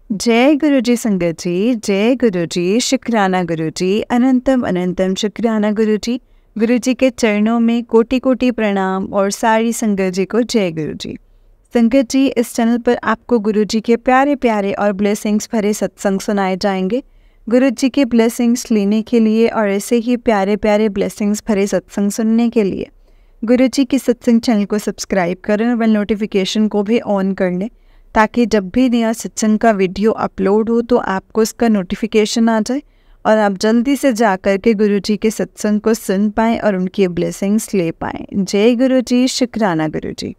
जय गुरु जी संगत जी, जय गुरु जी, शुक्राना गुरु जी, अनंतम अनंतम शुक्राना गुरु जी। गुरु जी के चरणों में कोटि कोटि प्रणाम और सारी संगत जी को जय गुरु जी। संगत जी, इस चैनल पर आपको गुरु जी के प्यारे प्यारे और ब्लेसिंग्स भरे सत्संग सुनाए जाएंगे। गुरु जी के ब्लेसिंग्स लेने के लिए और ऐसे ही प्यारे प्यारे ब्लेसिंग्स भरे सत्संग सुनने के लिए गुरु जी के सत्संग चैनल को सब्सक्राइब करें और बेल नोटिफिकेशन को भी ऑन कर लें, ताकि जब भी नया सत्संग का वीडियो अपलोड हो तो आपको इसका नोटिफिकेशन आ जाए और आप जल्दी से जा कर के गुरु जी के सत्संग को सुन पाएँ और उनकी ब्लेसिंग्स ले पाएँ। जय गुरु जी, शुक्राना गुरु जी।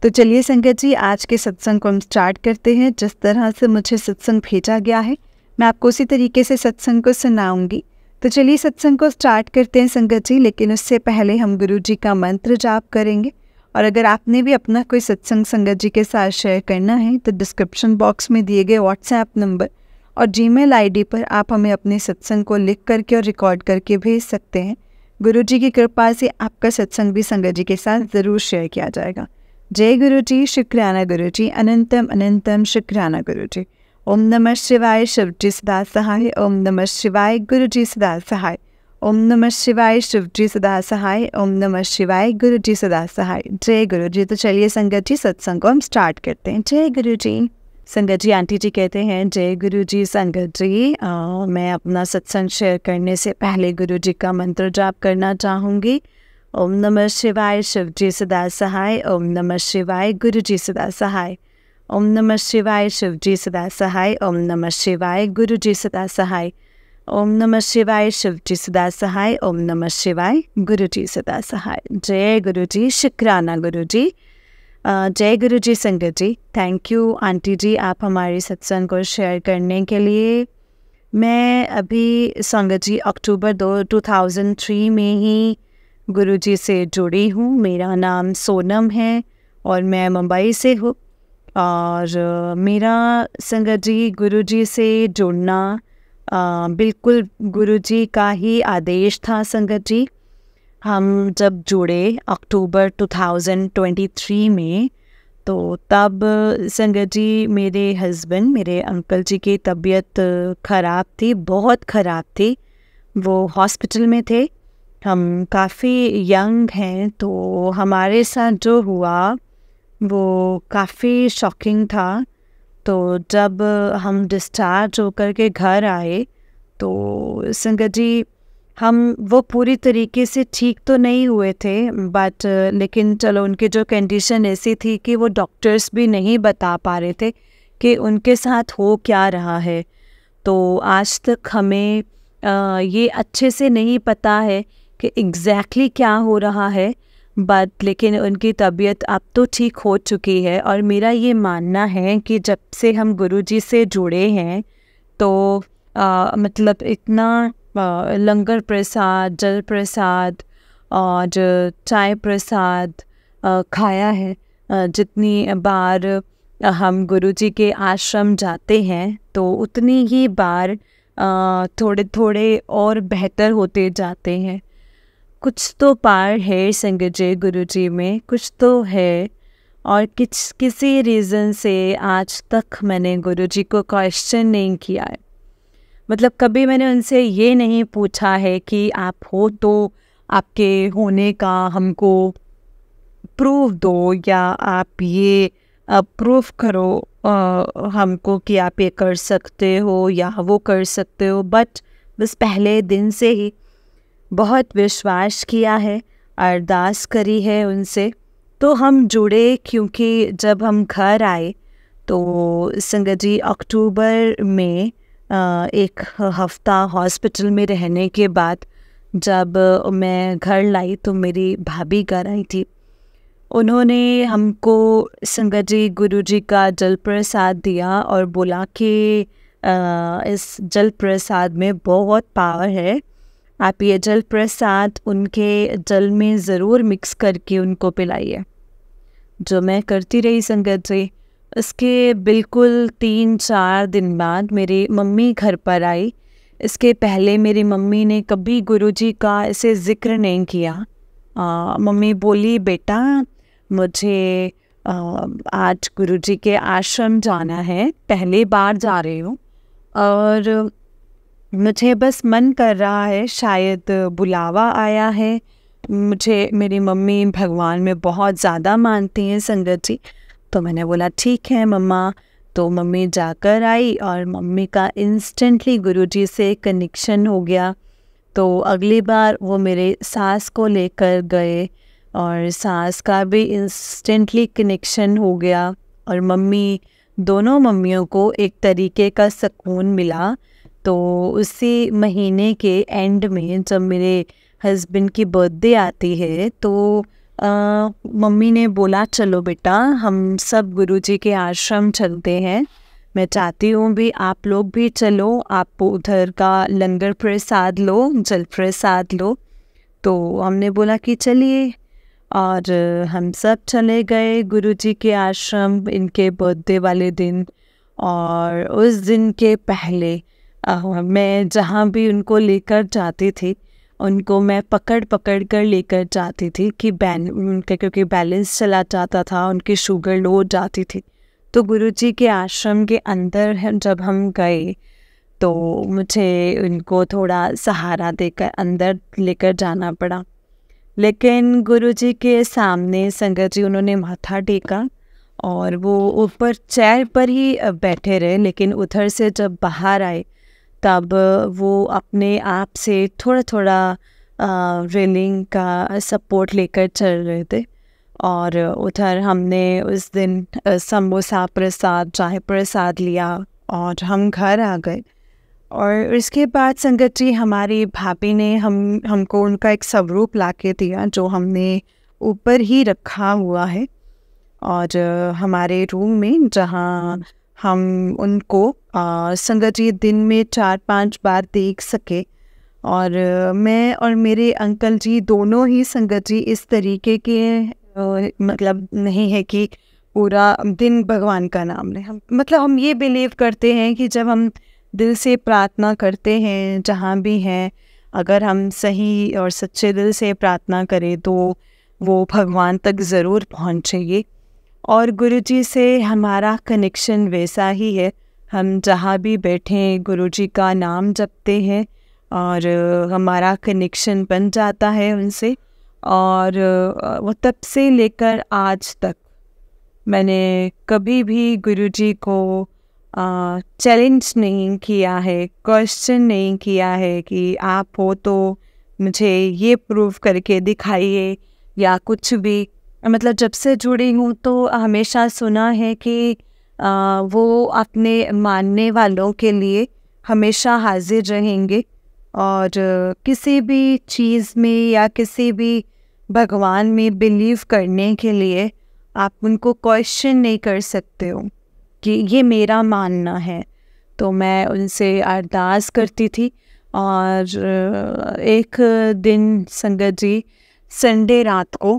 तो चलिए संगत जी, आज के सत्संग को हम स्टार्ट करते हैं। जिस तरह से मुझे सत्संग भेजा गया है मैं आपको उसी तरीके से सत्संग को सुनाऊंगी। तो चलिए सत्संग को स्टार्ट करते हैं संगत जी, लेकिन उससे पहले हम गुरु जी का मंत्र जाप करेंगे। और अगर आपने भी अपना कोई सत्संग संगत जी के साथ शेयर करना है तो डिस्क्रिप्शन बॉक्स में दिए गए व्हाट्सएप नंबर और जीमेल आईडी पर आप हमें अपने सत्संग को लिख करके और रिकॉर्ड करके भेज सकते हैं। गुरु जी की कृपा से आपका सत्संग भी संगत जी के साथ ज़रूर शेयर किया जाएगा। जय गुरु जी, शुक्राना गुरु जी, अनंतम अनंतम शुक्राना गुरु जी। ओम नमः शिवाय, शिव जी सदा सहाय। ओम नमः शिवाय, गुरु जी सदा सहाय। ओम नमः शिवाय, शिव जी सदा सहाय। ओम नमः शिवाय, गुरु जी सदा सहाय। जय गुरु जी। तो चलिए संगत जी, सत्संग को हम स्टार्ट करते हैं। जय गुरु जी। संगत जी, आंटी जी कहते हैं जय गुरु जी। संगत जी, मैं अपना सत्संग शेयर करने से पहले गुरु जी का मंत्र जाप करना चाहूँगी। ओम नमः शिवाय, शिव जी सदा सहाय। ओम नमः शिवाय, गुरु जी सदा सहाय। ओम नमः शिवाय, शिव जी सदा सहाय। ओम नमः शिवाय, गुरु जी सदा सहाय। ओम नमः शिवाय, शिव जी सदा सहाय। ओम नमः शिवाय, गुरु जी सदा सहाय। जय गुरु जी, शुक्राना गुरु जी। जय गुरु जी संगत जी। थैंक यू आंटी जी, आप हमारे सत्संग को शेयर करने के लिए। मैं अभी संगत जी अक्टूबर 2003 में ही गुरु जी से जुड़ी हूँ। मेरा नाम सोनम है और मैं मुंबई से हूँ। और मेरा संगत जी गुरु जी से जुड़ना बिल्कुल गुरु जी का ही आदेश था। संगत जी, हम जब जुड़े अक्टूबर 2023 में, तो तब संगत जी मेरे हस्बैंड, मेरे अंकल जी की तबीयत ख़राब थी, बहुत ख़राब थी। वो हॉस्पिटल में थे। हम काफ़ी यंग हैं, तो हमारे साथ जो हुआ वो काफ़ी शॉकिंग था। तो जब हम डिस्चार्ज होकर के घर आए तो संगत जी हम वो पूरी तरीके से ठीक तो नहीं हुए थे, बट लेकिन चलो उनकी जो कंडीशन ऐसी थी कि वो डॉक्टर्स भी नहीं बता पा रहे थे कि उनके साथ हो क्या रहा है। तो आज तक हमें ये अच्छे से नहीं पता है कि एग्जैक्टली क्या हो रहा है, बट लेकिन उनकी तबीयत अब तो ठीक हो चुकी है। और मेरा ये मानना है कि जब से हम गुरु जी से जुड़े हैं तो मतलब इतना लंगर प्रसाद, जल प्रसाद और चाय प्रसाद खाया है। जितनी बार हम गुरु जी के आश्रम जाते हैं तो उतनी ही बार थोड़े थोड़े और बेहतर होते जाते हैं। कुछ तो पार है संगत जी गुरु जी में, कुछ तो है। और किसी रीज़न से आज तक मैंने गुरु जी को क्वेश्चन नहीं किया है। मतलब कभी मैंने उनसे ये नहीं पूछा है कि आप हो तो आपके होने का हमको प्रूफ दो, या आप ये प्रूफ करो हमको कि आप ये कर सकते हो या वो कर सकते हो। बट बस पहले दिन से ही बहुत विश्वास किया है, अरदास करी है उनसे, तो हम जुड़े। क्योंकि जब हम घर आए तो संगत जी अक्टूबर में एक हफ्ता हॉस्पिटल में रहने के बाद जब मैं घर लाई तो मेरी भाभी घर आई थी। उन्होंने हमको संगत जी गुरु जी का जल प्रसाद दिया और बोला कि इस जल प्रसाद में बहुत पावर है, आप ये जल प्रसाद उनके जल में ज़रूर मिक्स करके उनको पिलाइए। जो मैं करती रही संगत जी। इसके बिल्कुल 3-4 दिन बाद मेरी मम्मी घर पर आई। इसके पहले मेरी मम्मी ने कभी गुरुजी का ऐसे ज़िक्र नहीं किया। मम्मी बोली, बेटा मुझे आज गुरुजी के आश्रम जाना है, पहली बार जा रही हूँ और मुझे बस मन कर रहा है, शायद बुलावा आया है। मुझे मेरी मम्मी भगवान में बहुत ज़्यादा मानती हैं संगत जी, तो मैंने बोला ठीक है मम्मा। तो मम्मी जाकर आई और मम्मी का इंस्टेंटली गुरुजी से कनेक्शन हो गया। तो अगली बार वो मेरे सास को लेकर गए और सास का भी इंस्टेंटली कनेक्शन हो गया और मम्मी, दोनों मम्मियों को एक तरीके का सुकून मिला। तो उसी महीने के एंड में जब मेरे हस्बैंड की बर्थडे आती है तो मम्मी ने बोला चलो बेटा हम सब गुरुजी के आश्रम चलते हैं। मैं चाहती हूँ भी आप लोग भी चलो, आप उधर का लंगर प्रसाद लो, जल प्रसाद लो। तो हमने बोला कि चलिए, और हम सब चले गए गुरुजी के आश्रम इनके बर्थडे वाले दिन। और उस दिन के पहले मैं जहाँ भी उनको लेकर जाती थी उनको मैं पकड़ पकड़ कर लेकर जाती थी कि उनके क्योंकि बैलेंस चला जाता था, उनकी शुगर लो हो जाती थी। तो गुरुजी के आश्रम के अंदर जब हम गए तो मुझे उनको थोड़ा सहारा देकर अंदर लेकर जाना पड़ा। लेकिन गुरुजी के सामने संगत जी उन्होंने माथा टेका और वो ऊपर चेयर पर ही बैठे रहे। लेकिन उधर से जब बाहर आए तब वो अपने आप से थोड़ा थोड़ा रेलिंग का सपोर्ट लेकर चल रहे थे। और उधर हमने उस दिन समोसा प्रसाद, चाय प्रसाद लिया और हम घर आ गए। और इसके बाद संगत जी हमारी भाभी ने हमको उनका एक स्वरूप ला के दिया जो हमने ऊपर ही रखा हुआ है और हमारे रूम में, जहाँ हम उनको संगत जी दिन में 4-5 बार देख सके। और मैं और मेरे अंकल जी दोनों ही संगत जी इस तरीके के मतलब नहीं है कि पूरा दिन भगवान का नाम लें। हम ये बिलीव करते हैं कि जब हम दिल से प्रार्थना करते हैं जहाँ भी हैं, अगर हम सही और सच्चे दिल से प्रार्थना करें तो वो भगवान तक ज़रूर पहुँचेगी। और गुरुजी से हमारा कनेक्शन वैसा ही है, हम जहाँ भी बैठें गुरुजी का नाम जपते हैं और हमारा कनेक्शन बन जाता है उनसे। और वो तब से लेकर आज तक मैंने कभी भी गुरुजी को चैलेंज नहीं किया है, क्वेश्चन नहीं किया है कि आप हो तो मुझे ये प्रूव करके दिखाइए या कुछ भी। जब से जुड़ी हूँ तो हमेशा सुना है कि वो अपने मानने वालों के लिए हमेशा हाजिर रहेंगे और किसी भी चीज़ में या किसी भी भगवान में बिलीव करने के लिए आप उनको क्वेश्चन नहीं कर सकते हो कि ये मेरा मानना है। तो मैं उनसे अरदास करती थी। और एक दिन संगत जी संडे रात को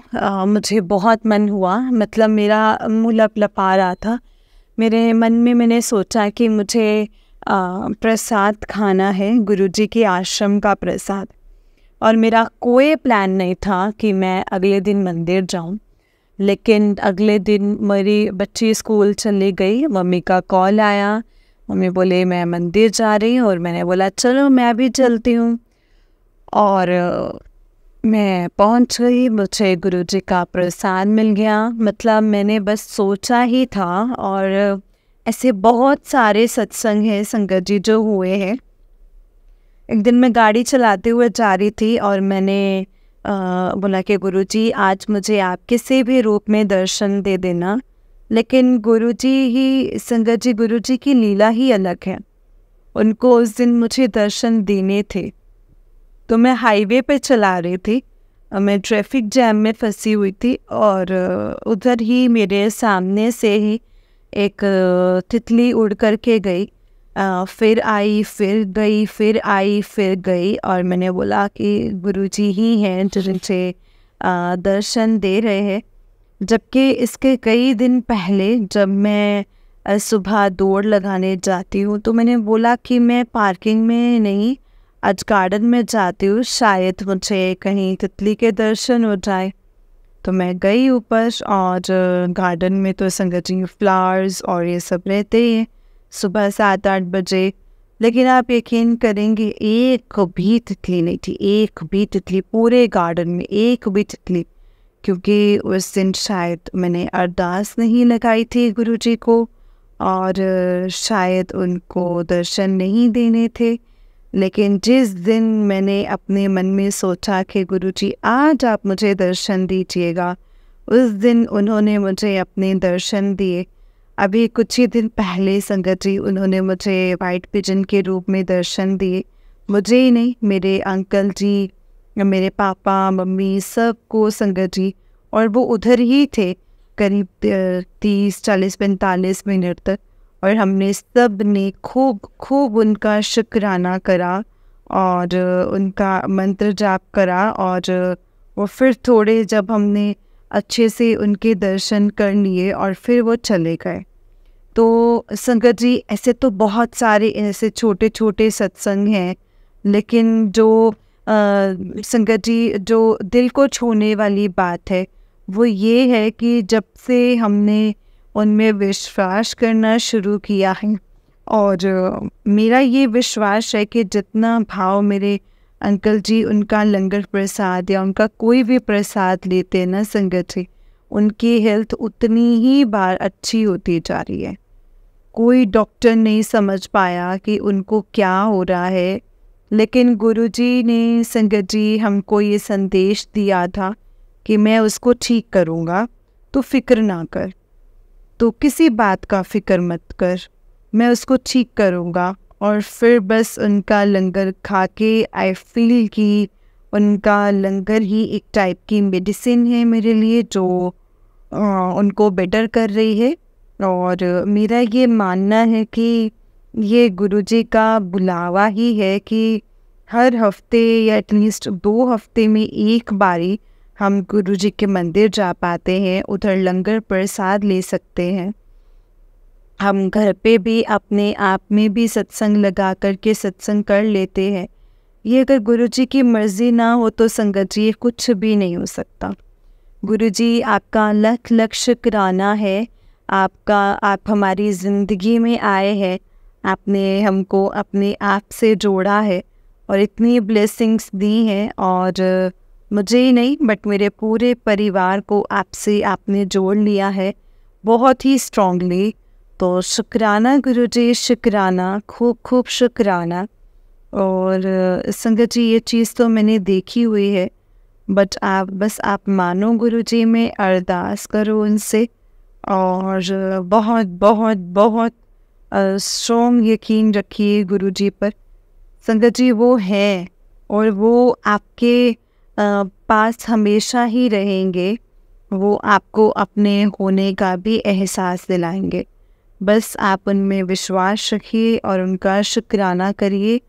मुझे बहुत मन हुआ, मेरा मुँह लपलपा रहा था। मेरे मन में मैंने सोचा कि मुझे प्रसाद खाना है, गुरुजी के आश्रम का प्रसाद। और मेरा कोई प्लान नहीं था कि मैं अगले दिन मंदिर जाऊं। लेकिन अगले दिन मेरी बच्ची स्कूल चली गई, मम्मी का कॉल आया, मम्मी बोले मैं मंदिर जा रही हूँ। और मैंने बोला चलो मैं भी चलती हूँ। और मैं पहुँच गई, मुझे गुरुजी का प्रसाद मिल गया। मैंने बस सोचा ही था। और ऐसे बहुत सारे सत्संग हैं संगत जी जो हुए हैं। एक दिन मैं गाड़ी चलाते हुए जा रही थी और मैंने बोला कि गुरुजी आज मुझे आप किसी भी रूप में दर्शन दे देना। लेकिन गुरुजी ही संगत जी, गुरुजी की लीला ही अलग है, उनको उस दिन मुझे दर्शन देने थे। तो मैं हाईवे पे चला रही थी, मैं ट्रैफिक जैम में फंसी हुई थी और उधर ही मेरे सामने से ही एक तितली उड़ कर के गई, फिर आई, फिर गई, फिर आई, फिर गई। और मैंने बोला कि गुरुजी ही हैं जो मुझे दर्शन दे रहे हैं। जबकि इसके कई दिन पहले जब मैं सुबह दौड़ लगाने जाती हूँ तो मैंने बोला कि मैं पार्किंग में नहीं, आज गार्डन में जाती हूँ, शायद मुझे कहीं तितली के दर्शन हो जाए। तो मैं गई ऊपर और गार्डन में तो संगत जी फ्लावर्स और ये सब रहते ही हैं सुबह 7-8 बजे। लेकिन आप यकीन करेंगे एक भी तितली नहीं थी, एक भी तितली पूरे गार्डन में, एक भी तितली। क्योंकि उस दिन शायद मैंने अरदास नहीं लगाई थी गुरुजी को और शायद उनको दर्शन नहीं देने थे। लेकिन जिस दिन मैंने अपने मन में सोचा कि गुरुजी आज आप मुझे दर्शन दीजिएगा, उस दिन उन्होंने मुझे अपने दर्शन दिए। अभी कुछ ही दिन पहले संगत जी उन्होंने मुझे वाइट पिजन के रूप में दर्शन दिए। मुझे ही नहीं, मेरे अंकल जी, मेरे पापा मम्मी सबको संगत जी, और वो उधर ही थे करीब 30-40-45 मिनट तक। और हमने सब ने खूब खूब उनका शुक्राना करा और उनका मंत्र जाप करा। और वो फिर थोड़े जब हमने अच्छे से उनके दर्शन कर लिए और फिर वो चले गए। तो संगत जी ऐसे तो बहुत सारे ऐसे छोटे छोटे सत्संग हैं, लेकिन जो संगत जी जो दिल को छूने वाली बात है वो ये है कि जब से हमने उनमें विश्वास करना शुरू किया है, और मेरा ये विश्वास है कि जितना भाव मेरे अंकल जी उनका लंगर प्रसाद या उनका कोई भी प्रसाद लेते हैं ना संगत जी, उनकी हेल्थ उतनी ही बार अच्छी होती जा रही है। कोई डॉक्टर नहीं समझ पाया कि उनको क्या हो रहा है, लेकिन गुरुजी ने संगत जी हमको ये संदेश दिया था कि मैं उसको ठीक करूँगा, तो फिक्र ना कर, तो किसी बात का फिक्र मत कर, मैं उसको ठीक करूँगा। और फिर बस उनका लंगर खा के आई फील कि उनका लंगर ही एक टाइप की मेडिसिन है मेरे लिए, जो उनको बेटर कर रही है। और मेरा ये मानना है कि ये गुरुजी का बुलावा ही है कि हर हफ्ते या एटलीस्ट 2 हफ्ते में एक बारी हम गुरुजी के मंदिर जा पाते हैं, उधर लंगर प्रसाद ले सकते हैं। हम घर पे भी अपने आप में भी सत्संग लगा करके सत्संग कर लेते हैं। ये अगर गुरुजी की मर्ज़ी ना हो तो संगत जी ये कुछ भी नहीं हो सकता। गुरुजी आपका लख लख शुक्राना है, आप हमारी ज़िंदगी में आए हैं, आपने हमको अपने आप से जोड़ा है और इतनी ब्लेसिंग्स दी हैं। और मुझे ही नहीं बट मेरे पूरे परिवार को आपसे आपने जोड़ लिया है बहुत ही स्ट्रॉन्गली। तो शुक्राना गुरुजी, शुक्राना, खूब खूब शुक्राना। और संगत जी ये चीज़ तो मैंने देखी हुई है, बट आप मानो गुरुजी में अरदास करो उनसे, और बहुत बहुत बहुत स्ट्रॉन्ग यकीन रखिए गुरुजी पर। संगत जी वो हैं और वो आपके पास हमेशा ही रहेंगे, वो आपको अपने होने का भी एहसास दिलाएंगे। बस आप उनमें विश्वास रखिए और उनका शुक्राना करिए।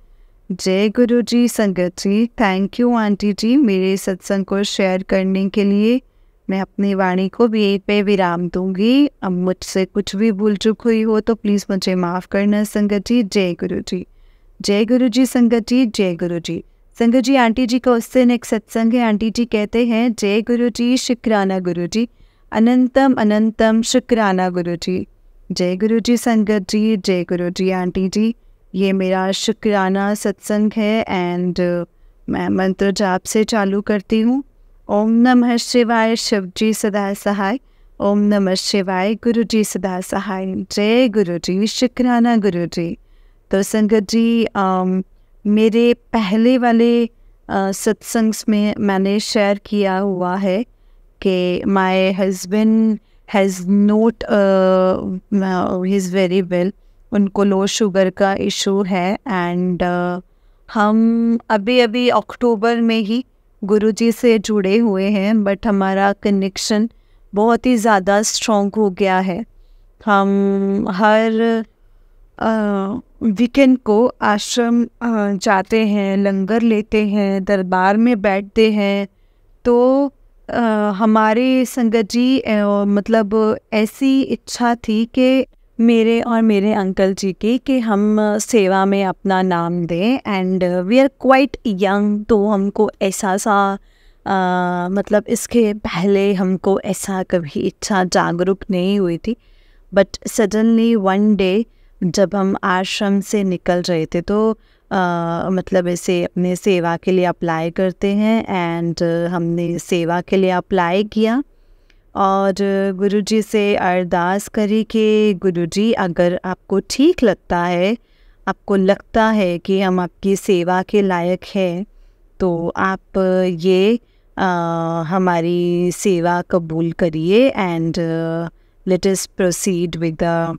जय गुरु जी। संगत जी थैंक यू आंटी जी मेरे सत्संग को शेयर करने के लिए। मैं अपनी वाणी को भी यहीं पे विराम दूंगी। अब मुझसे कुछ भी भूल चूक हुई हो तो प्लीज़ मुझे माफ़ करना संगत जी। जय गुरु जी। जय गुरु जी संगत जी। जय गुरु जी। संगत जी आंटी जी का उस दिन एक सत्संग है, आंटी जी कहते हैं जय गुरु जी, शुक्राना गुरु जी, अनंतम अनंतम शुक्राना गुरु जी। जय गुरु जी संगत जी। जय गुरु जी आंटी जी। ये मेरा शुक्राना सत्संग है एंड मैं मंत्र जाप से चालू करती हूँ। ओम नमः शिवाय, शिव जी सदा सहाय। ओम नमः शिवाय, गुरु जी सदा सहाय। जय गुरु जी, शुक्राना गुरु जी। तो संगत जी मेरे पहले वाले सत्संग्स में मैंने शेयर किया हुआ है कि my husband has note he is very well, उनको लो शुगर का इशू है एंड हम अभी अक्टूबर में ही गुरुजी से जुड़े हुए हैं, बट हमारा कनेक्शन बहुत ही ज़्यादा स्ट्रॉन्ग हो गया है। हम हर वीकेंड को आश्रम जाते हैं, लंगर लेते हैं, दरबार में बैठते हैं। तो हमारे संगत जी मतलब ऐसी इच्छा थी कि मेरे और मेरे अंकल जी की कि हम सेवा में अपना नाम दें and we are quite young, तो हमको ऐसा सा मतलब इसके पहले हमको ऐसा कभी इच्छा जागरूक नहीं हुई थी, बट सडनली वन डे जब हम आश्रम से निकल रहे थे तो मतलब ऐसे अपने सेवा के लिए अप्लाई करते हैं, एंड हमने सेवा के लिए अप्लाई किया और गुरुजी से अरदास करी कि गुरुजी अगर आपको ठीक लगता है, आपको लगता है कि हम आपकी सेवा के लायक हैं, तो आप ये हमारी सेवा कबूल करिए and let us proceed with the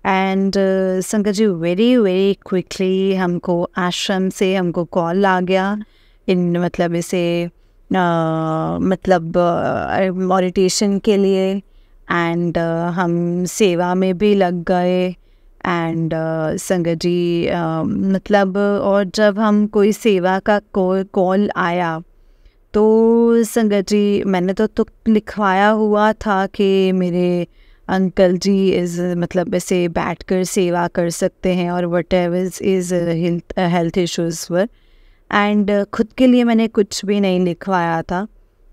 end संगत जी वेरी वेरी क्विकली हमको आश्रम से हमको कॉल आ गया इन मतलब ऐसे मतलब मेडिटेशन के लिए, एंड हम सेवा में भी लग गए एंड संगत जी मतलब और जब हम कोई सेवा का कॉल आया तो संगत जी मैंने तो लिखवाया हुआ था कि मेरे अंकल जी इज़ मतलब ऐसे बैठकर सेवा कर सकते हैं और what ever is health issues were, and खुद के लिए मैंने कुछ भी नहीं लिखवाया था,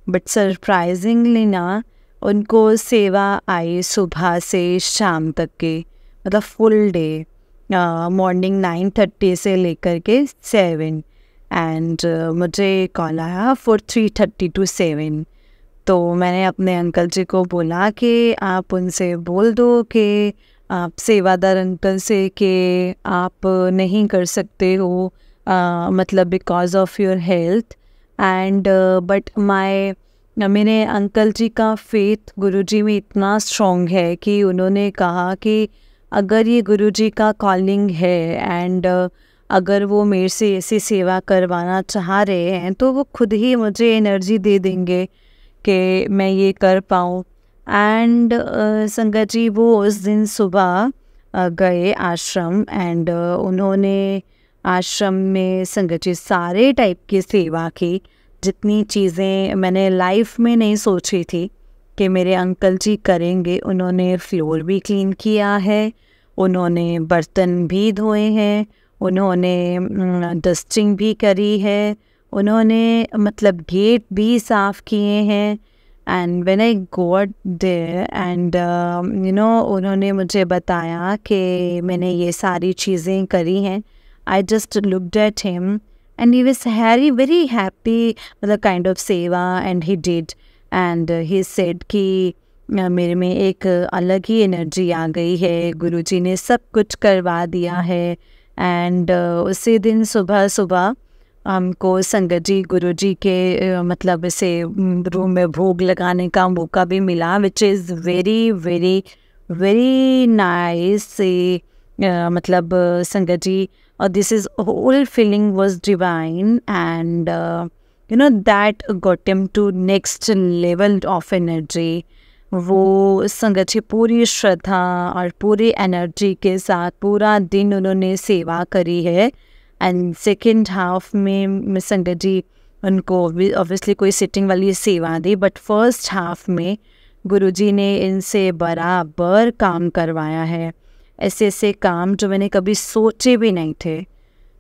बट सरप्राइजिंगली ना उनको सेवा आई सुबह से शाम तक के, मतलब फुल डे, मॉर्निंग 9:30 से लेकर के 7, एंड मुझे कॉल आया फॉर 3:30 to 7। तो मैंने अपने अंकल जी को बोला कि आप उनसे बोल दो कि आप सेवादार अंकल से कि आप नहीं कर सकते हो मतलब because of your health, and but मेरे अंकल जी का फेथ गुरुजी में इतना स्ट्रॉन्ग है कि उन्होंने कहा कि अगर ये गुरुजी का कॉलिंग है एंड अगर वो मेरे से ऐसी सेवा करवाना चाह रहे हैं तो वो खुद ही मुझे एनर्जी दे देंगे कि मैं ये कर पाऊँ। एंड संगत जी वो उस दिन सुबह गए आश्रम, एंड उन्होंने आश्रम में संगत जी सारे टाइप की सेवा की, जितनी चीज़ें मैंने लाइफ में नहीं सोची थी कि मेरे अंकल जी करेंगे। उन्होंने फ्लोर भी क्लीन किया है, उन्होंने बर्तन भी धोए हैं, उन्होंने डस्टिंग भी करी है, उन्होंने मतलब गेट भी साफ़ किए हैं। And when I got there and उन्होंने मुझे बताया कि मैंने ये सारी चीज़ें करी हैं। I just looked at him and he was very happy with the kind of सेवा and he did, and he said कि मेरे में एक अलग ही एनर्जी आ गई है, गुरुजी ने सब कुछ करवा दिया है। एंड उसी दिन सुबह सुबह हमको संगत जी गुरुजी के मतलब ऐसे रूम में भोग लगाने का मौका भी मिला, which is very very very nice. मतलब संगत जी this is whole feeling was divine, and that got him to next level of energy। वो संगत जी पूरी श्रद्धा और पूरी एनर्जी के साथ पूरा दिन उन्होंने सेवा करी है। एंड सेकेंड हाफ में संगत जी उनको ऑब्वियसली कोई सिटिंग वाली सेवा दी, बट फर्स्ट हाफ में गुरुजी ने इनसे बराबर काम करवाया है, ऐसे ऐसे काम जो मैंने कभी सोचे भी नहीं थे।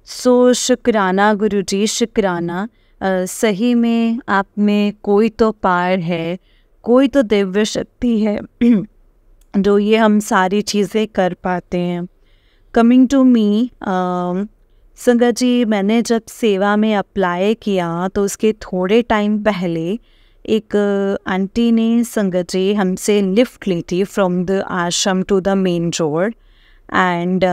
सो शुक्राना गुरुजी, शुक्राना। सही में आप में कोई तो पार है, कोई तो दिव्य शक्ति है जो ये हम सारी चीज़ें कर पाते हैं। कमिंग टू मी संगत जी, मैंने जब सेवा में अप्लाई किया तो उसके थोड़े टाइम पहले एक आंटी ने संगत जी हमसे लिफ्ट ली थी from the ashram to the main road. And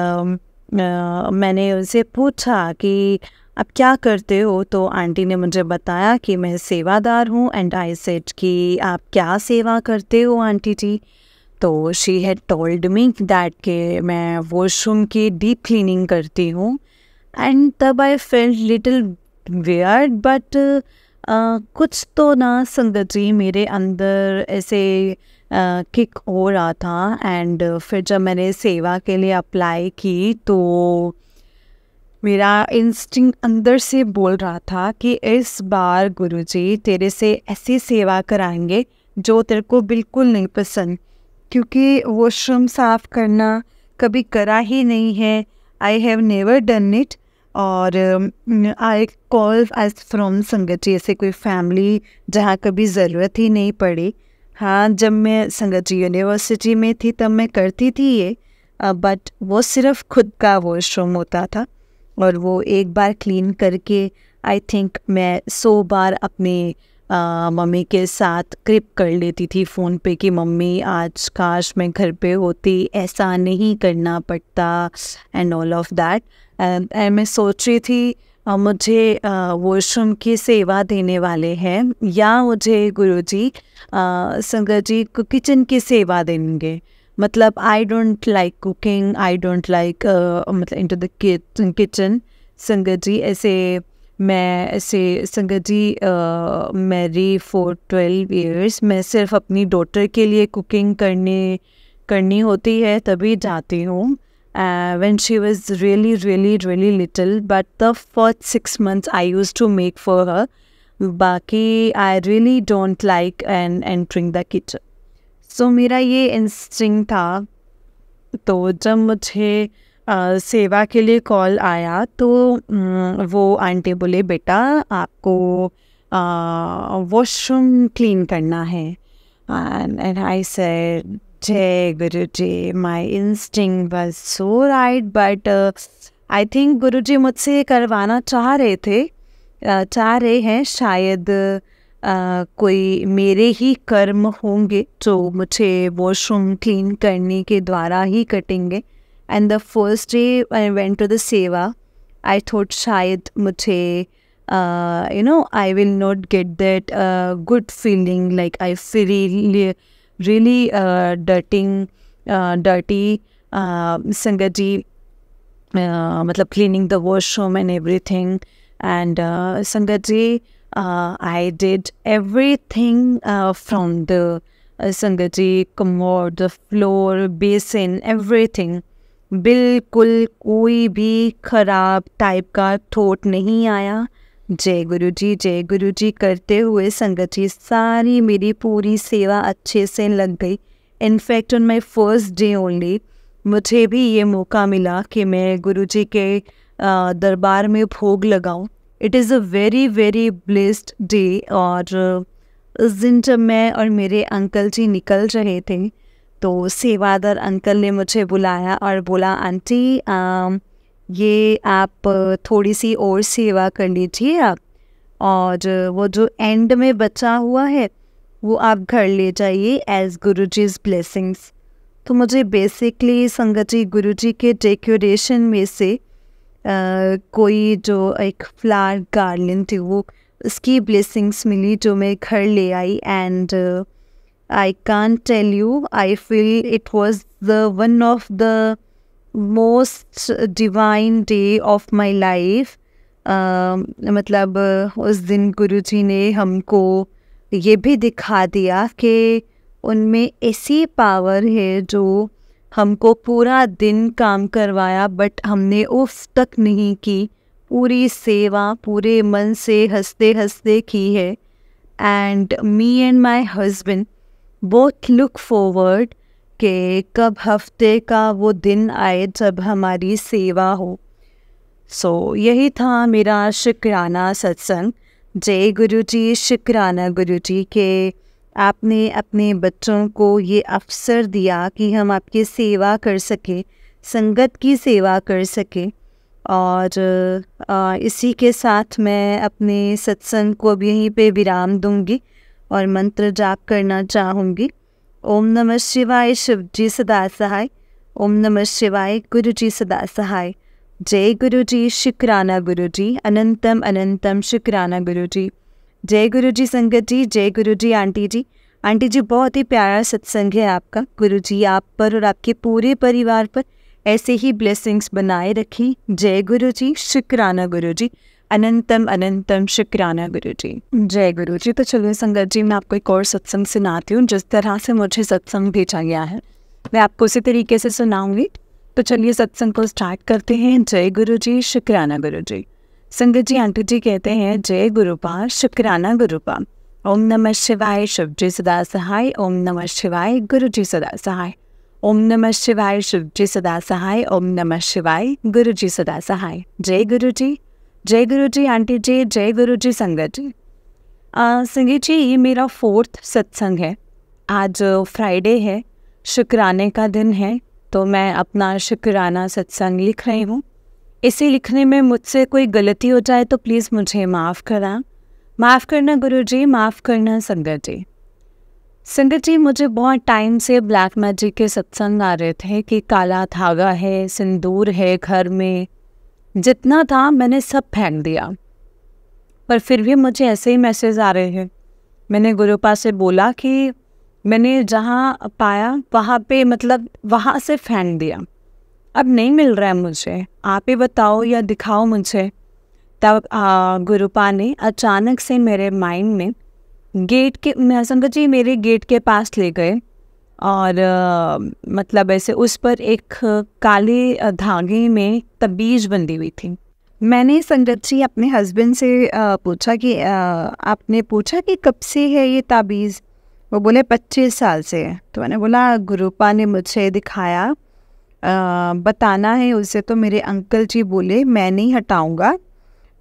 मैंने उनसे पूछा कि आप क्या करते हो, तो आंटी ने मुझे बताया कि मैं सेवादार हूँ। एंड आई सेड कि आप क्या सेवा करते हो आंटी जी? तो she had told me that कि मैं वॉशरूम की डीप क्लीनिंग करती हूँ। एंड तब I felt little weird, but कुछ तो ना संगत जी मेरे अंदर ऐसे किक हो रहा था। एंड फिर जब मैंने सेवा के लिए अप्लाई की तो मेरा इंस्टिंक्ट अंदर से बोल रहा था कि इस बार गुरुजी तेरे से ऐसी सेवा कराएंगे जो तेरे को बिल्कुल नहीं पसंद, क्योंकि वॉशरूम साफ़ करना कभी करा ही नहीं है। I have never done it. और आई कॉल एज फ्रॉम संगत जी, ऐसे कोई फैमिली जहाँ कभी ज़रूरत ही नहीं पड़ी। हाँ, जब मैं संगत जी यूनिवर्सिटी में थी तब मैं करती थी ये, बट वो सिर्फ खुद का वॉशरूम होता था और वो एक बार क्लीन करके आई थिंक मैं 100 बार अपने मम्मी के साथ क्रिप कर लेती थी फ़ोन पे कि मम्मी आज काश मैं घर पे होती, ऐसा नहीं करना पड़ता and all of that. And मैं सोच रही थी मुझे वॉशरूम की सेवा देने वाले हैं या मुझे गुरुजी संगत जी को किचन की सेवा देंगे। मतलब I don't like cooking, I don't like मतलब इनटू द किचन। संगत जी संगत जी मैरी फॉर 12 years, मैं सिर्फ अपनी डॉटर के लिए कुकिंग करनी होती है तभी जाती हूँ। When she was really little, but the first 6 months I used to make for her. बाकी I really don't like entering the kitchen. So मेरा ये इंस्टिंक्ट था। तो जब मुझे सेवा के लिए कॉल आया तो वो आंटी बोले बेटा आपको वॉशरूम क्लीन करना है। And I said Jai Guru ji, my instinct was so right, but I think Guru ji मुझसे करवाना चाह रहे हैं शायद। कोई मेरे ही कर्म होंगे जो मुझे वॉशरूम क्लीन करने के द्वारा ही कटेंगे। And the first day I went to the seva, I thought शायद मुझे I will not get that good feeling, like I feel really dirty संगत जी, मतलब cleaning the washroom and everything. And संगत जी, I did everything from the संगत जी commode, the floor, basin, everything. बिल्कुल कोई भी खराब टाइप का थॉट नहीं आया। जय गुरु जी करते हुए संगत जी सारी मेरी पूरी सेवा अच्छे से लग गई। In fact on my first day only मुझे भी ये मौका मिला कि मैं गुरु जी के दरबार में भोग लगाऊं। It is a very blessed day. और उस दिन जब मैं और मेरे अंकल जी निकल रहे थे तो सेवादार अंकल ने मुझे बुलाया और बोला आंटी ये आप थोड़ी सी और सेवा कर लीजिए आप, और वो जो एंड में बचा हुआ है वो आप घर ले जाइए एज गुरुजी's ब्लेसिंग्स। तो मुझे बेसिकली संगत जी गुरुजी के डेकोरेशन में से कोई जो एक फ्लावर गार्डन थी वो उसकी ब्लेसिंग्स मिली जो मैं घर ले आई। And I can't tell you, I feel it was the one of the most divine day of my life. मतलब उस दिन गुरुजी ने हमको ये भी दिखा दिया कि उनमें ऐसी पावर है जो हमको पूरा दिन काम करवाया बट हमने उफ तक नहीं की, पूरी सेवा पूरे मन से हंसते हंसते की है। And me and my husband both look forward कि कब हफ्ते का वो दिन आए जब हमारी सेवा हो। सो यही था मेरा शुक्राना सत्संग। जय गुरु जी, शुक्राना गुरु जी के आपने अपने बच्चों को ये अवसर दिया कि हम आपकी सेवा कर सके, संगत की सेवा कर सके। और इसी के साथ मैं अपने सत्संग को भी यहीं पे विराम दूंगी और मंत्र जाप करना चाहूँगी। ओम नमः शिवाय, शिव जी सदा सहाय। ओम नमः शिवाय, गुरु जी सदा सहाय। जय गुरु जी, शुक्राना गुरु जी, अनंतम अनंतम शुक्राना गुरु जी। जय गुरु जी संगत जी, जय गुरु जी आंटी जी। आंटी जी बहुत ही प्यारा सत्संग है आपका। गुरु जी आप पर और आपके पूरे परिवार पर ऐसे ही ब्लेसिंग्स बनाए रखें। जय गुरु जी, शुक्राना गुरु जी, अनंतम अनंतम शुक्राना गुरु जी। जय गुरु जी। तो चलिए संगत जी, मैं आपको एक और सत्संग सुनाती हूँ। जिस तरह से मुझे सत्संग भेजा गया है मैं आपको उसी तरीके से सुनाऊंगी। तो चलिए सत्संग को स्टार्ट करते हैं। जय गुरु जी, शुक्राना गुरु जी। संगत जी आंटी जी कहते हैं जय गुरुपा, शुक्राना गुरुपा। ओम नमः शिवाय, शिव जी सदा सहाय। ओम नमः शिवाय, गुरु जी सदा सहाय। ओम नमः शिवाय, शिव जी सदा सहाय। ओम नमः शिवाय, गुरु जी सदा सहाय। जय गुरु जी, जय गुरु जी आंटी जी, जय गुरु जी संगत जी। संगीत जी, ये मेरा 4th सत्संग है। आज फ्राइडे है, शुक्राने का दिन है, तो मैं अपना शुक्राना सत्संग लिख रही हूँ। इसे लिखने में मुझसे कोई गलती हो जाए तो प्लीज़ मुझे माफ़ करना गुरु जी, माफ़ करना संगत जी। संगत जी, मुझे बहुत टाइम से ब्लैक मैजिक के सत्संग आ रहे थे कि काला धागा है, सिंदूर है घर में। जितना था मैंने सब फेंक दिया, पर फिर भी मुझे ऐसे ही मैसेज आ रहे हैं। मैंने गुरुपा से बोला कि मैंने जहाँ पाया वहाँ पे, मतलब वहाँ से फेंक दिया, अब नहीं मिल रहा है मुझे, आप ही बताओ या दिखाओ मुझे। तब गुरुपा ने अचानक से मेरे माइंड में गेट के, संगत जी मेरे गेट के पास ले गए और मतलब ऐसे उस पर एक काले धागे में तबीज बंधी हुई थी। मैंने संगत जी अपने हस्बैंड से पूछा कि आपने पूछा कि कब से है ये ताबीज़? वो बोले 25 साल से है। तो मैंने बोला गुरुपा ने मुझे दिखाया, बताना है उसे। तो मेरे अंकल जी बोले मैं नहीं हटाऊँगा,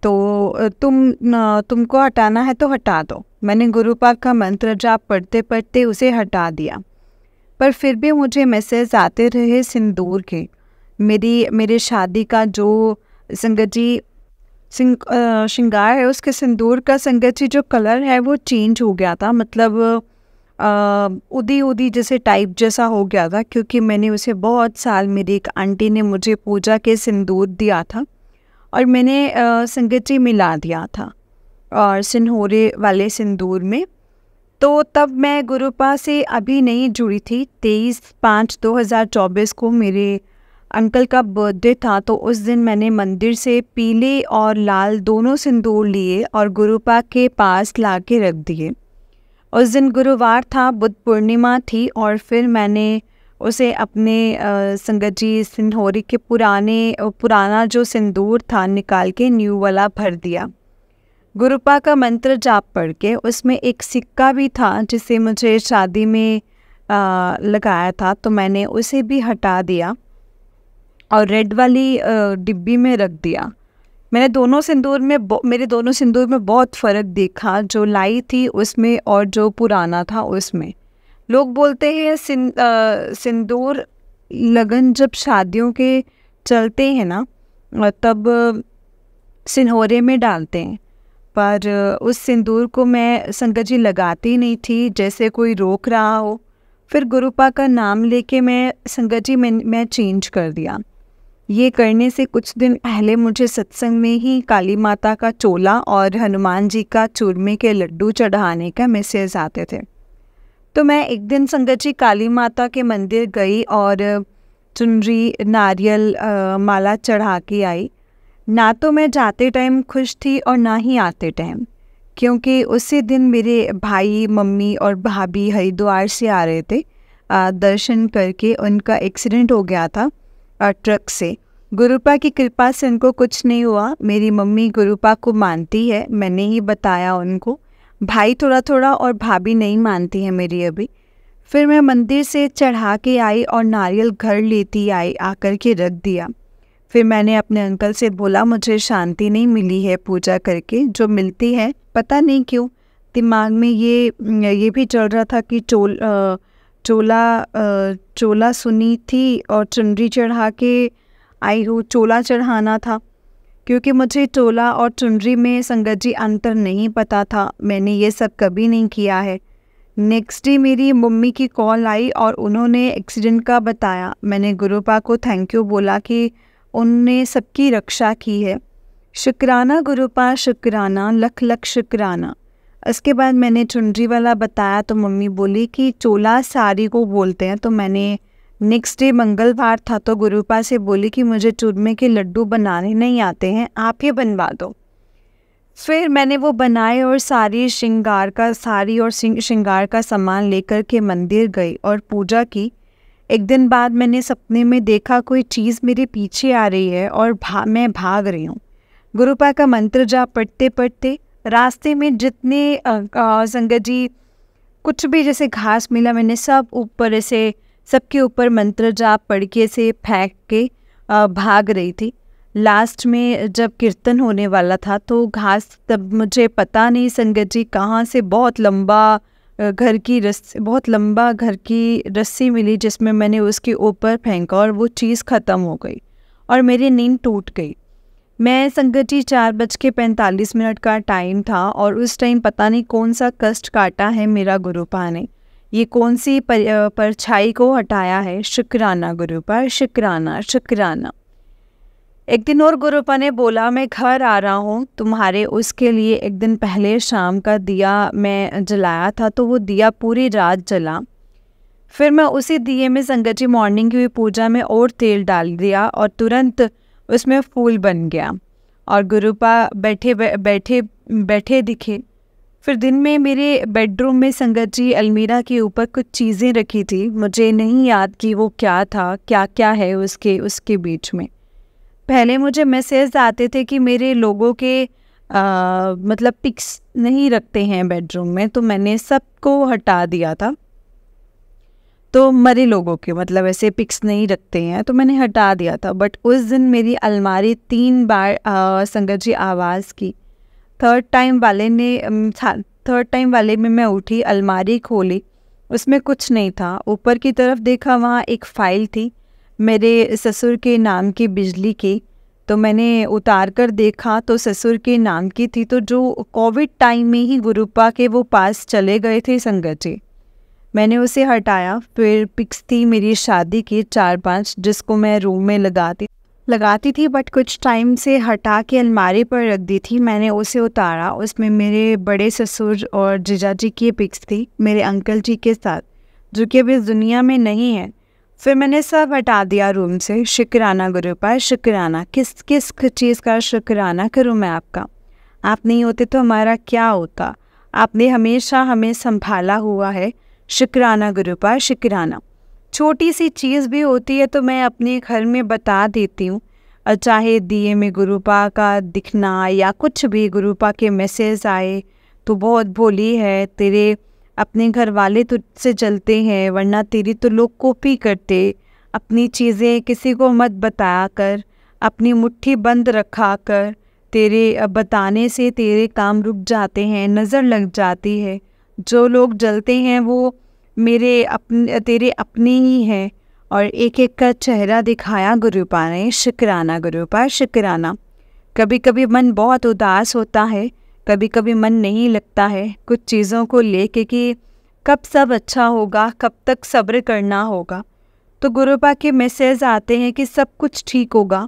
तो तुमको हटाना है तो हटा दो। मैंने गुरुपा का मंत्र जाप पढ़ते पढ़ते उसे हटा दिया, पर फिर भी मुझे मैसेज आते रहे सिंदूर के। मेरे शादी का जो संगत जी श्रृंगार है, उसके सिंदूर का संगत जी जो कलर है वो चेंज हो गया था, मतलब उदी उदी जैसे टाइप जैसा हो गया था, क्योंकि मैंने उसे बहुत साल, मेरी एक आंटी ने मुझे पूजा के सिंदूर दिया था और मैंने संगत जी मिला दिया था और सिन्होरे वाले सिंदूर में। तो तब मैं गुरुपा से अभी नहीं जुड़ी थी। 23/5/2024 को मेरे अंकल का बर्थडे था, तो उस दिन मैंने मंदिर से पीले और लाल दोनों सिंदूर लिए और गुरुपा के पास ला के रख दिए। उस दिन गुरुवार था, बुद्ध पूर्णिमा थी, और फिर मैंने उसे अपने संगत जी सिन्होरी के पुराना जो सिंदूर था निकाल के न्यू वाला भर दिया। गुरुपा का मंत्र जाप पढ़ के उसमें एक सिक्का भी था जिसे मुझे शादी में लगाया था, तो मैंने उसे भी हटा दिया और रेड वाली डिब्बी में रख दिया। मैंने मेरे दोनों सिंदूर में बहुत फ़र्क देखा, जो लाई थी उसमें और जो पुराना था उसमें। लोग बोलते हैं सिंदूर लगन जब शादियों के चलते हैं ना, तब सिन्होरे में डालते हैं, पर उस सिंदूर को मैं संगत जी लगाती नहीं थी, जैसे कोई रोक रहा हो। फिर गुरुपा का नाम लेके मैं संगत जी मैं चेंज कर दिया। ये करने से कुछ दिन पहले मुझे सत्संग में ही काली माता का चोला और हनुमान जी का चूरमे के लड्डू चढ़ाने का मैसेज आते थे। तो मैं एक दिन संगत जी काली माता के मंदिर गई और चुनरी नारियल माला चढ़ा के आई। ना तो मैं जाते टाइम खुश थी और ना ही आते टाइम, क्योंकि उसी दिन मेरे भाई, मम्मी और भाभी हरिद्वार से आ रहे थे दर्शन करके। उनका एक्सीडेंट हो गया था ट्रक से। गुरुपा की कृपा से उनको कुछ नहीं हुआ। मेरी मम्मी गुरुपा को मानती है, मैंने ही बताया उनको। भाई थोड़ा थोड़ा और भाभी नहीं मानती है मेरी अभी। फिर मैं मंदिर से चढ़ा के आई और नारियल घर लेती आई, आकर के रख दिया। फिर मैंने अपने अंकल से बोला मुझे शांति नहीं मिली है पूजा करके, जो मिलती है पता नहीं क्यों। दिमाग में ये भी चल रहा था कि चोला सुनी थी और चुनरी चढ़ा के आई हूँ, चोला चढ़ाना था, क्योंकि मुझे चोला और चुनरी में संगत जी अंतर नहीं पता था। मैंने ये सब कभी नहीं किया है। नेक्स्ट डे मेरी मम्मी की कॉल आई और उन्होंने एक्सीडेंट का बताया। मैंने गुरुपा को थैंक यू बोला कि उनने सबकी रक्षा की है। शुक्राना गुरुपा, शुक्राना, लख लख शुक्राना। इसके बाद मैंने चुनरी वाला बताया तो मम्मी बोली कि चोला साड़ी को बोलते हैं। तो मैंने नेक्स्ट डे मंगलवार था तो गुरुपा से बोली कि मुझे चूरमे के लड्डू बनाने नहीं आते हैं, आप ही बनवा दो। फिर मैंने वो बनाए और साड़ी और श्रृंगार का सामान लेकर के मंदिर गई और पूजा की। एक दिन बाद मैंने सपने में देखा कोई चीज़ मेरे पीछे आ रही है और मैं भाग रही हूँ। गुरुपा का मंत्र जाप पढ़ते पढ़ते रास्ते में जितने संगत जी कुछ भी जैसे घास मिला, मैंने सब ऊपर ऐसे सबके ऊपर मंत्र जाप पढ़ के से फेंक के भाग रही थी। लास्ट में जब कीर्तन होने वाला था तो घास, तब मुझे पता नहीं संगत जी कहाँ से बहुत लंबा घर की रस्सी मिली, जिसमें मैंने उसके ऊपर फेंका और वो चीज़ ख़त्म हो गई और मेरी नींद टूट गई। मैं संगत जी 4:45 का टाइम था और उस टाइम पता नहीं कौन सा कष्ट काटा है मेरा गुरुपा ने, ये कौन सी परछाई को हटाया है। शुक्राना गुरुपा, शुक्राना शुक्राना। एक दिन और गुरुपा ने बोला, मैं घर आ रहा हूँ तुम्हारे, उसके लिए एक दिन पहले शाम का दिया मैं जलाया था, तो वो दिया पूरी रात जला। फिर मैं उसी दिए में संगत जी मॉर्निंग की हुई पूजा में और तेल डाल दिया और तुरंत उसमें फूल बन गया और गुरुपा बैठे दिखे। फिर दिन में मेरे बेडरूम में संगत जी अलमीरा के ऊपर कुछ चीज़ें रखी थी, मुझे नहीं याद कि वो क्या था, क्या क्या है उसके बीच में। पहले मुझे मैसेज आते थे कि मेरे लोगों के मतलब पिक्स नहीं रखते हैं बेडरूम में, तो मैंने सबको हटा दिया था। तो मरे लोगों के मतलब ऐसे पिक्स नहीं रखते हैं, तो मैंने हटा दिया था। बट उस दिन मेरी अलमारी 3 बार संगत जी आवाज़ की। थर्ड टाइम वाले में मैं उठी, अलमारी खोली, उसमें कुछ नहीं था। ऊपर की तरफ देखा, वहाँ एक फ़ाइल थी मेरे ससुर के नाम की बिजली की। तो मैंने उतार कर देखा तो ससुर के नाम की थी, तो जो कोविड टाइम में ही गुरुपा के वो पास चले गए थे संगत जी, मैंने उसे हटाया। फिर पिक्स थी मेरी शादी की 4-5, जिसको मैं रूम में लगाती थी बट कुछ टाइम से हटा के अलमारी पर रख दी थी। मैंने उसे उतारा, उसमें मेरे बड़े ससुर और जीजा जी की पिक्स थी मेरे अंकल जी के साथ, जो कि अभी इस दुनिया में नहीं है। फिर मैंने सब हटा दिया रूम से। शुक्राना गुरुपा, शुक्राना। किस चीज़ का शुक्राना करूँ मैं आपका? आप नहीं होते तो हमारा क्या होता? आपने हमेशा हमें संभाला हुआ है। शुक्राना गुरुपा, शुक्राना। छोटी सी चीज़ भी होती है तो मैं अपने घर में बता देती हूँ, चाहे दिए में गुरुपा का दिखना या कुछ भी, गुरुपा के मैसेज आए तो बहुत भोली है, तेरे अपने घर वाले तुझसे चलते हैं, वरना तेरी तो लोग कॉपी करते। अपनी चीज़ें किसी को मत बताया कर, अपनी मुट्ठी बंद रखा कर, तेरे बताने से तेरे काम रुक जाते हैं, नज़र लग जाती है। जो लोग जलते हैं वो तेरे अपने ही हैं। और एक एक का चेहरा दिखाया गुरुपा ने। शुक्राना गुरुपा, शुक्राना। कभी कभी मन बहुत उदास होता है, कभी कभी मन नहीं लगता है कुछ चीज़ों को लेके कि कब सब अच्छा होगा, कब तक सब्र करना होगा। तो गुरुपा के मैसेज आते हैं कि सब कुछ ठीक होगा,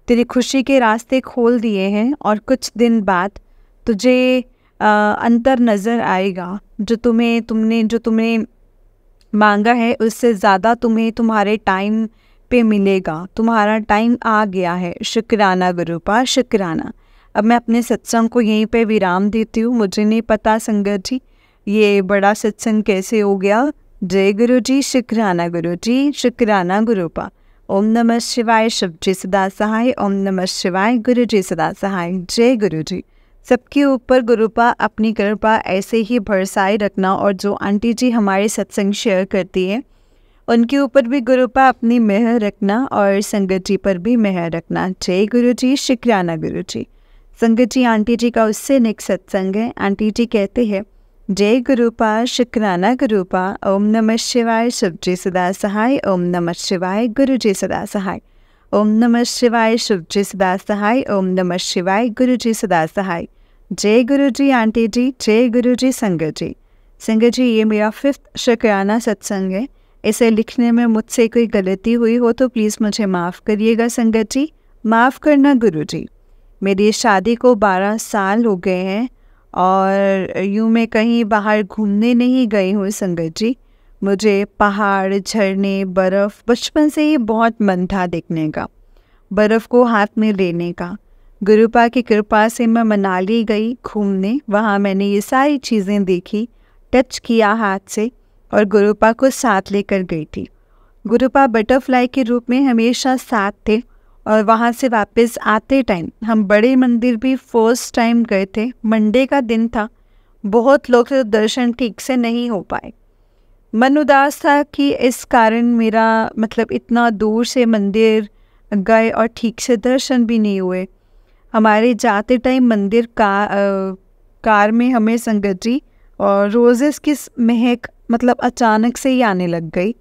तेरी खुशी के रास्ते खोल दिए हैं और कुछ दिन बाद तुझे अंतर नज़र आएगा। जो तुमने मांगा है उससे ज़्यादा तुम्हें तुम्हारे टाइम पे मिलेगा, तुम्हारा टाइम आ गया है। शुक्राना गुरुपा, शुक्राना। अब मैं अपने सत्संग को यहीं पे विराम देती हूँ। मुझे नहीं पता संगत जी ये बड़ा सत्संग कैसे हो गया। जय गुरु जी, शुक्राना गुरु जी, शुक्राना गुरुपा। ओम नमः शिवाय, शिव जी सदा सहाय। ओम नमः शिवाय, गुरु जी सदा सहाय। जय गुरु जी। सबके ऊपर गुरुपा अपनी कृपा ऐसे ही बरसाए रखना, और जो आंटी जी हमारे सत्संग शेयर करती है उनके ऊपर भी गुरुपा अपनी मेहर रखना और संगत जी पर भी मेहर रखना। जय गुरु जी, शुक्राना गुरु जी। संगत जी, आंटी जी का उससे नेक्स्ट सत्संग है। आंटी जी कहते हैं, जय गुरुपा, शुक्राना गुरुपा। ओम नमः शिवाय, शिव जी सदा सहाय। ओम नमः शिवाय, गुरु जी सदा सहाय। ओम नमः शिवाय, शिव जी सदा सहाय। ओम नमः शिवाय, गुरु जी सदा सहाय। जय गुरु जी आंटी जी, जय गुरु जी संगत जी। संगत जी, ये मेरा 5th शुक्राना सत्संग है। इसे लिखने में मुझसे कोई गलती हुई हो तो प्लीज़ मुझे माफ़ करिएगा संगत जी, माफ़ करना गुरु जी। मेरी शादी को 12 साल हो गए हैं और यूँ मैं कहीं बाहर घूमने नहीं गई हूँ संगत जी। मुझे पहाड़, झरने, बर्फ़ बचपन से ही बहुत मन था देखने का, बर्फ़ को हाथ में लेने का। गुरुपा की कृपा से मैं मनाली गई घूमने, वहाँ मैंने ये सारी चीज़ें देखी, टच किया हाथ से और गुरुपा को साथ लेकर गई थी। गुरुपा बटरफ्लाई के रूप में हमेशा साथ थे और वहाँ से वापस आते टाइम हम बड़े मंदिर भी फर्स्ट टाइम गए थे। मंडे का दिन था, बहुत लोग से दर्शन ठीक से नहीं हो पाए। मन उदास था कि इस कारण मेरा मतलब इतना दूर से मंदिर गए और ठीक से दर्शन भी नहीं हुए। हमारे जाते टाइम मंदिर कार में हमें संगत जी और रोज़ेस की महक मतलब अचानक से ही आने लग गई।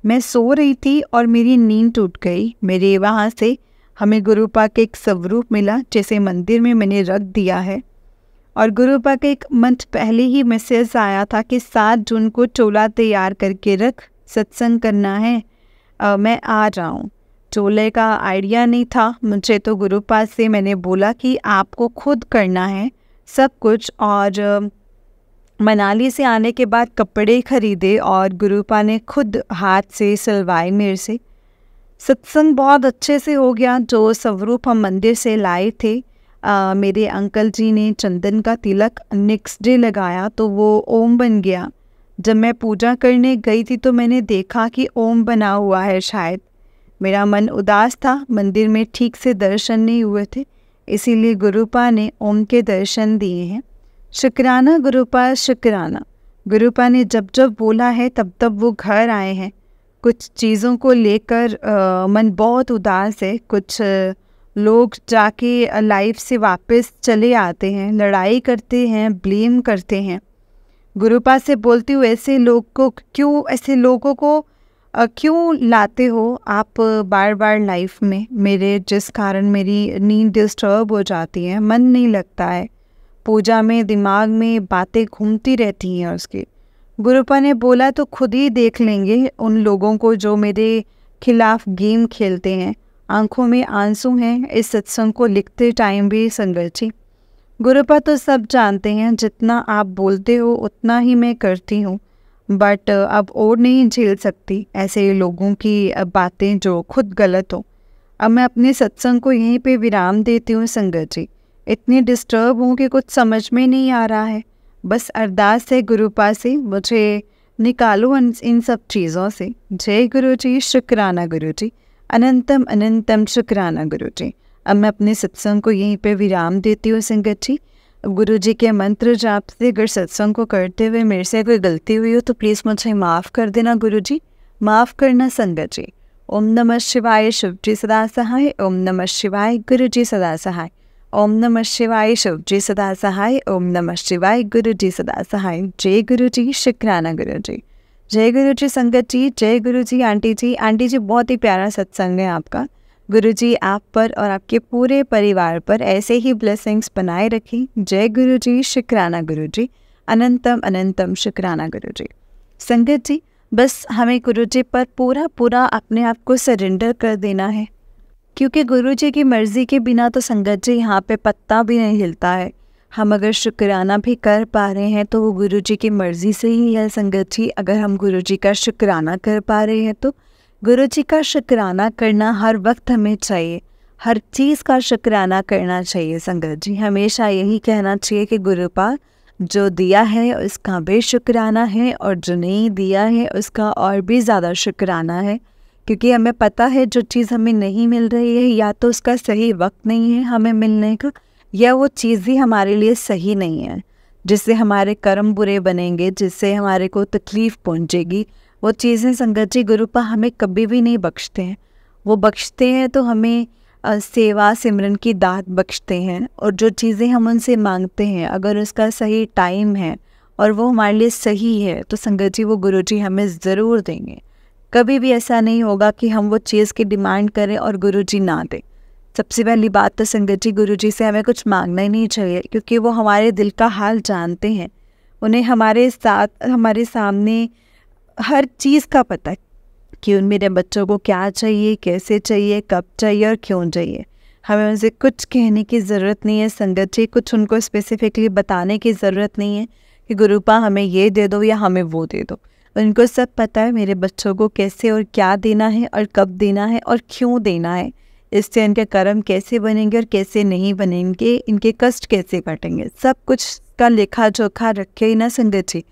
मैं सो रही थी और मेरी नींद टूट गई। मेरे वहाँ से हमें गुरुपा का एक स्वरूप मिला जैसे मंदिर में मैंने रख दिया है, और गुरुपा का एक मंथ पहले ही मैसेज आया था कि 7 जून को चोला तैयार करके रख, सत्संग करना है, मैं आ जाऊँ। चोले का आइडिया नहीं था मुझे, तो गुरुपा से मैंने बोला कि आपको खुद करना है सब कुछ। और मनाली से आने के बाद कपड़े खरीदे और गुरुपा ने खुद हाथ से सिलवाए मेरे से। सत्संग बहुत अच्छे से हो गया। जो स्वरूप हम मंदिर से लाए थे, मेरे अंकल जी ने चंदन का तिलक नेक्स्ट डे लगाया तो वो ओम बन गया। जब मैं पूजा करने गई थी तो मैंने देखा कि ओम बना हुआ है शायद। मेरा मन उदास था, मंदिर में ठीक से दर्शन नहीं हुए थे, इसीलिए गुरुपा ने ओम के दर्शन दिए हैं। शुक्राना गुरुपा, शुक्राना। गुरुपा ने जब जब बोला है तब तब वो घर आए हैं। कुछ चीज़ों को लेकर मन बहुत उदास है। कुछ लोग जाके लाइफ से वापस चले आते हैं, लड़ाई करते हैं, ब्लेम करते हैं। गुरुपा से बोलती हूँ ऐसे लोगों को क्यों लाते हो आप बार बार लाइफ में मेरे, जिस कारण मेरी नींद डिस्टर्ब हो जाती है, मन नहीं लगता है, पूजा में दिमाग में बातें घूमती रहती हैं उसकी। गुरुपा ने बोला तो खुद ही देख लेंगे उन लोगों को जो मेरे खिलाफ गेम खेलते हैं। आंखों में आंसू हैं इस सत्संग को लिखते टाइम भी संगत जी। गुरुपा तो सब जानते हैं, जितना आप बोलते हो उतना ही मैं करती हूँ, बट अब और नहीं झेल सकती ऐसे लोगों की बातें जो खुद गलत हो। अब मैं अपने सत्संग को यहीं पे विराम देती हूँ संगत जी। इतनी डिस्टर्ब हूँ कि कुछ समझ में नहीं आ रहा है। बस अरदास है गुरुपा से मुझे निकालो इन सब चीज़ों से। जय गुरु जी, शुक्राना गुरु जी, अनंतम अनंतम शुक्राना गुरु जी। अब मैं अपने सत्संग को यहीं पे विराम देती हूँ संगत जी। गुरु जी के मंत्र जाप से अगर सत्संग को करते हुए मेरे से कोई गलती हुई हो तो प्लीज़ मुझे माफ़ कर देना गुरु जी, माफ़ करना संगत जी। ओम नमः शिवाय, शिव जी सदा सहाय। ओम नमः शिवाय, गुरु जी सदा सहाय। ओम नमः शिवाय, शिव जी सदा सहाय। ओम नमः शिवाय, गुरु जी सदा सहाय। जय गुरु जी, शुक्राना गुरु जी। जय गुरु जी संगत जी, जय गुरु जी। आंटी जी बहुत ही प्यारा सत्संग है आपका। गुरु जी आप पर और आपके पूरे परिवार पर ऐसे ही ब्लेसिंग्स बनाए रखें। जय गुरु जी, शुक्राना गुरु जी, अनंतम अनंतम शुक्राना गुरु जी। संगत जी बस हमें गुरु जी पर पूरा अपने आप को सरेंडर कर देना है, क्योंकि गुरु जी की मर्ज़ी के बिना तो संगत जी यहाँ पे पत्ता भी नहीं हिलता है। हम अगर शुक्राना भी कर पा रहे हैं तो वो गुरु जी की मर्ज़ी से ही है संगत जी। अगर हम गुरु जी का शुक्राना कर पा रहे हैं तो गुरु जी का शुक्राना करना हर वक्त हमें चाहिए, हर चीज़ का शुक्राना करना चाहिए संगत जी। हमेशा यही कहना चाहिए कि गुरुपा जो दिया है उसका भी शुक्राना है और जो नहीं दिया है उसका और भी ज़्यादा शुक्राना है। क्योंकि हमें पता है जो चीज़ हमें नहीं मिल रही है या तो उसका सही वक्त नहीं है हमें मिलने का, या वो चीज़ ही हमारे लिए सही नहीं है, जिससे हमारे कर्म बुरे बनेंगे, जिससे हमारे को तकलीफ़ पहुँचेगी। वो चीज़ें संगत जी गुरुपा हमें कभी भी नहीं बख्शते हैं। वो बख्शते हैं तो हमें सेवा सिमरन की दात बख्शते हैं, और जो चीज़ें हम उनसे मांगते हैं अगर उसका सही टाइम है और वो हमारे लिए सही है तो संगत जी वो गुरु जी हमें ज़रूर देंगे। कभी भी ऐसा नहीं होगा कि हम वो चीज़ की डिमांड करें और गुरु जी ना दें। सबसे पहली बात तो संगत जी गुरु जी से हमें कुछ मांगना ही नहीं चाहिए, क्योंकि वो हमारे दिल का हाल जानते हैं। उन्हें हमारे साथ हमारे सामने हर चीज़ का पता है कि उन मेरे बच्चों को क्या चाहिए, कैसे चाहिए, कब चाहिए और क्यों चाहिए। हमें उनसे कुछ कहने की ज़रूरत नहीं है संगत जी, कुछ उनको स्पेसिफिकली बताने की ज़रूरत नहीं है कि गुरुपा हमें ये दे दो या हमें वो दे दो। उनको सब पता है मेरे बच्चों को कैसे और क्या देना है और कब देना है और क्यों देना है। इससे इनके कर्म कैसे बनेंगे और कैसे नहीं बनेंगे, इनके कष्ट कैसे कटेंगे, सब कुछ का लेखा जोखा रखे ही ना संगत जी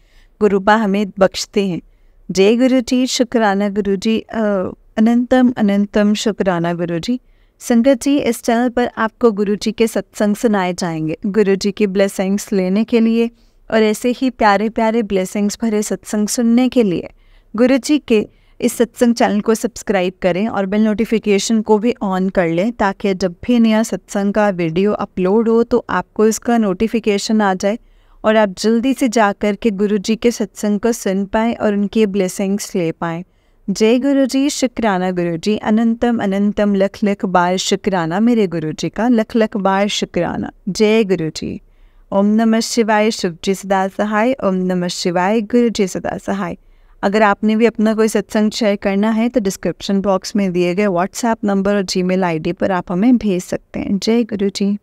गुरुपा हमें बख्शते हैं। जय गुरु जी, शुक्राना गुरु जी, अनंतम अनंतम शुक्राना गुरु जी। संगत जी इस चैनल पर आपको गुरु जी के सत्संग सुनाए जाएंगे। गुरु जी की ब्लेसिंग्स लेने के लिए और ऐसे ही प्यारे प्यारे ब्लेसिंग्स भरे सत्संग सुनने के लिए गुरु जी के इस सत्संग चैनल को सब्सक्राइब करें और बेल नोटिफिकेशन को भी ऑन कर लें, ताकि जब भी नया सत्संग का वीडियो अपलोड हो तो आपको इसका नोटिफिकेशन आ जाए और आप जल्दी से जाकर के गुरु जी के सत्संग को सुन पाएँ और उनकी ब्लेसिंग्स ले पाएँ। जय गुरु जी, शुक्राना गुरु जी, अनंतम अनंतम लख लख बार शुक्राना मेरे गुरु जी का, लख लख बार शुक्राना। जय गुरु जी। ओम नमः शिवाय, शिव जी सदा सहाय। ओम नमः शिवाय, गुरु जी सदा सहाय। अगर आपने भी अपना कोई सत्संग शेयर करना है तो डिस्क्रिप्शन बॉक्स में दिए गए व्हाट्सएप नंबर और जीमेल आईडी पर आप हमें भेज सकते हैं। जय गुरु जी।